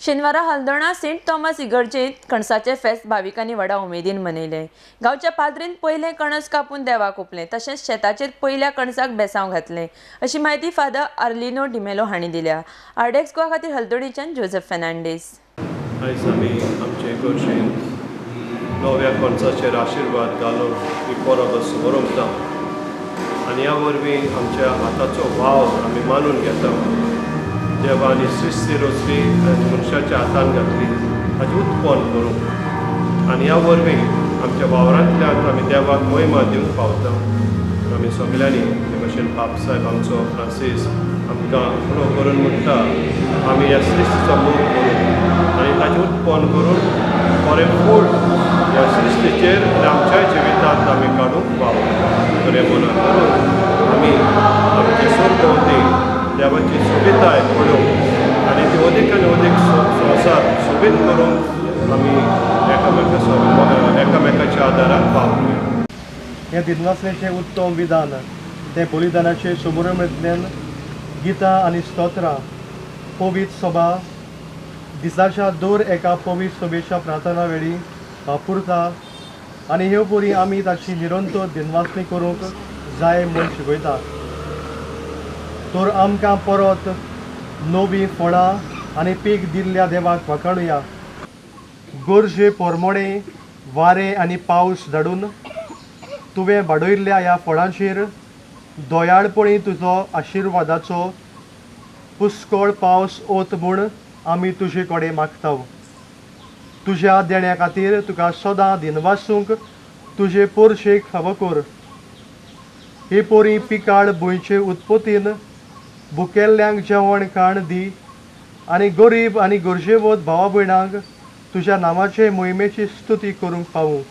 शेनवारा हलदोणा Saint Thomas इगर्जेंत कणसाचे फेस्त भाविकांनी व्हडा उमेदीन मनयले। गांवच्या पाद्रीन पयलें कणस कापून देवाक ओंपलें, तशेंच शेताचेर पयल्या कणसाक बेसांव घातलें, अशी माहिती फादर आर्लिनो डिमेलो हांणी दिल्या। आरडेक्स गोवा खातीर हलदोणेच्यान जोसेफ फेर्नांडीस। आयज आमी आमचे इगर्जेंत नव्या कणसाचेर आशिर्वाद घालून ही परब सुवरमता आनी ह्या वरवीं आमच्या हाताचो वाव आमी मानून घेता। देवानी सृश्टी रचली आनी मनशाच्या हातान घातली हाचें उत्पन्न करूंक आनी ह्या वरवीं आमच्या वावरांतल्यान आमी देवाक महिमा दिवंक पावता। आमी सगळ्यांनी हे भशेन बाबसाहेब आमचो फ्रांसीस आमकां उणो करून म्हणटा आमी ह्या सृश्टीचो मोग करूं आनी ताचें उत्पन्न करून बरें फूड ह्या सृश्टीचेर आनी आमच्याय जिवितांत आमी काडूंक पावता। बरें मनान करून आमी आमचे सरभोंवती देवाची सोबिताय पळोवंक आनी ती अदीक आनी अदीक संवसार सोबीत करूंक आमी एकामेकाच्या आदाराक पावूया। हे दिनवासनेचें उत्तम विधान ते बलिदानाचे सुवरमेंतल्यान गितां आनी स्तोत्रां पवित्र सभा दिसाच्या दर एका पवित्र सभेच्या प्रार्थना वेळी वापुरता आनी ह्यो परी आमी ताची निरंतर दिनवासणी करूंक जाय म्हूण शिकयता। तर आमकां परत नवीं फळां आनी पीक दिल्ल्या देवाक वखाणुया। गरजे पोरमोणे वारें आनी पावस धाडून तुवें वाडयल्ल्या ह्या फळांचेर दोयाळपणी तुजो आशिर्वादाचो पुस्कळ पावस ओत म्हूण आमी तुजे कडेन मागता। तुज्या देण्या खातीर तुका सदां दिनवासूंक तुजे पोरशेक फावो कर। हे पोरी पिकाळ भुंयचे उत्पत्तीन भुकेल्ल्यांक जेवण खाण दी आनी गरीब आनी गरजेवंत भावा भयणांक तुज्या नांवाचे मोहिमेची स्तुती करूंक पावूं।